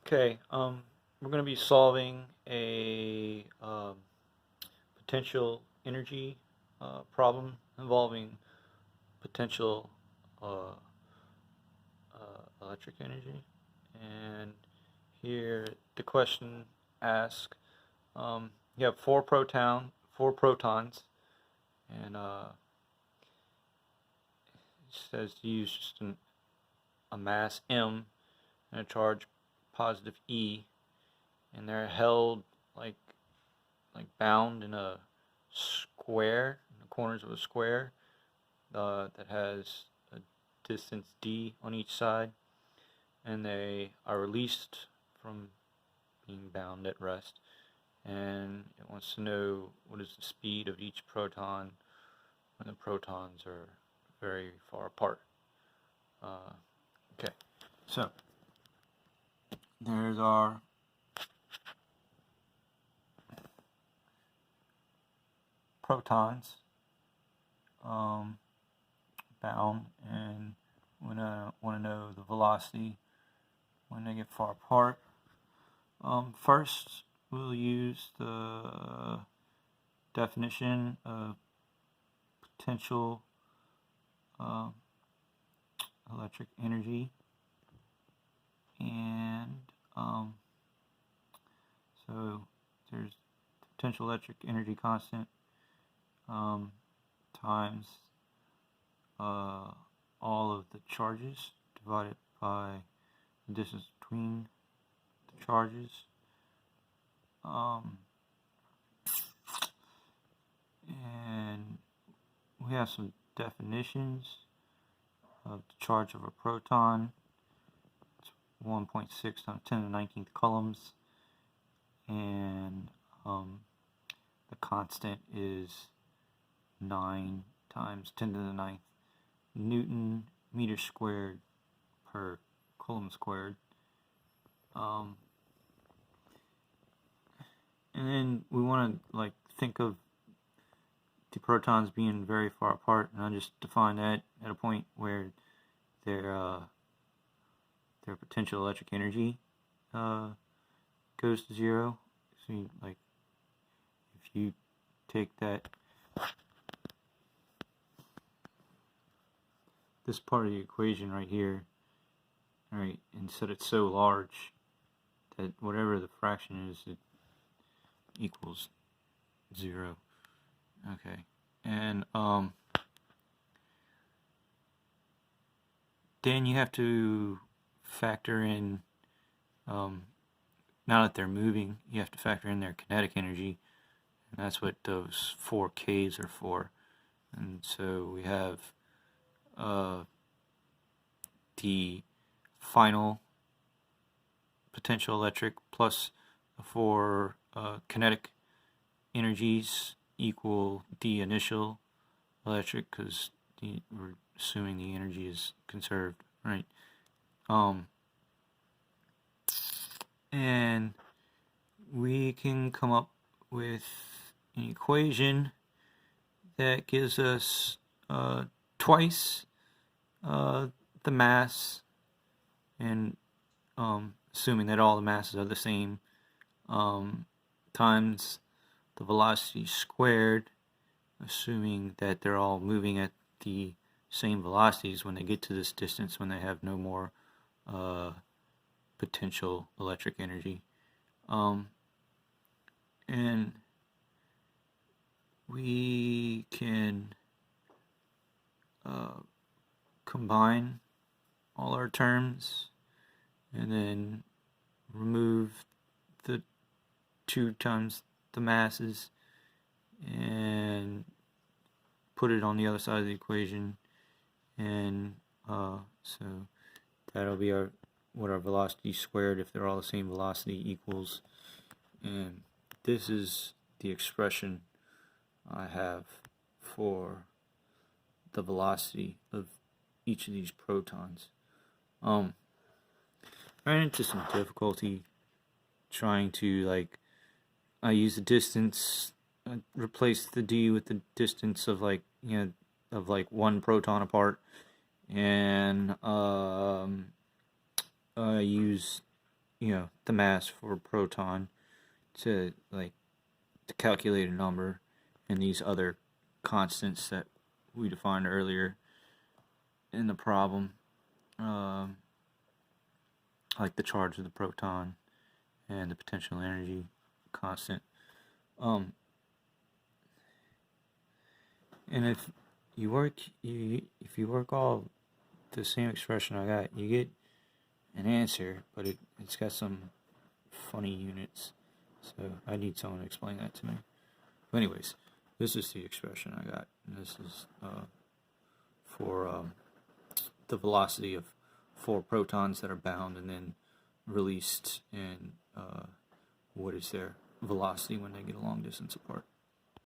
Okay, we're going to be solving a potential energy problem involving potential uh, electric energy. And here the question asks, you have four protons, and it says to use just a mass m and a charge positive e, and they're held like bound in a square, in the corners of a square that has a distance d on each side, and they are released from being bound at rest. And it wants to know what is the speed of each proton when the protons are very far apart. Okay, so there's our protons bound, and we want to know the velocity when they get far apart. First, we'll use the definition of potential electric energy, and so there's potential electric energy constant times all of the charges divided by the distance between the charges. And we have some definitions of the charge of a proton. It's 1.6 times 10 to the 19th coulombs, and the constant is 9 times 10 to the 9th Newton meter squared per coulomb squared. And then we want to think of the protons being very far apart, and I'll just define that at a point where their potential electric energy goes to zero. So if you take this part of the equation right here, alright, and set it so large that whatever the fraction is, it equals 0. Okay, and then you have to factor in, now that they're moving, you have to factor in their kinetic energy, and that's what those 4 Ks are for. And so we have the final potential electric plus the 4 kinetic energies equal the initial electric, because we're assuming the energy is conserved, right? And we can come up with an equation that gives us twice the mass, and assuming that all the masses are the same, times the velocity squared, assuming that they're all moving at the same velocities when they get to this distance, when they have no more potential electric energy. And we can combine all our terms and then remove the 2 times the masses and put it on the other side of the equation, and so that'll be what our velocity squared, if they're all the same velocity, equals. And this is the expression I have for the velocity of each of these protons. I ran into some difficulty trying to I use the distance, replace the d with the distance of one proton apart, and I use the mass for a proton to calculate a number, and these other constants that we defined earlier in the problem, um, like the charge of the proton and the potential energy constant. Um, and if you work all the same expression I got, you get an answer, but it's got some funny units. So I need someone to explain that to me. But anyways, this is the expression I got. And this is for the velocity of 4 protons that are bound and then released, and what is their velocity when they get a long distance apart.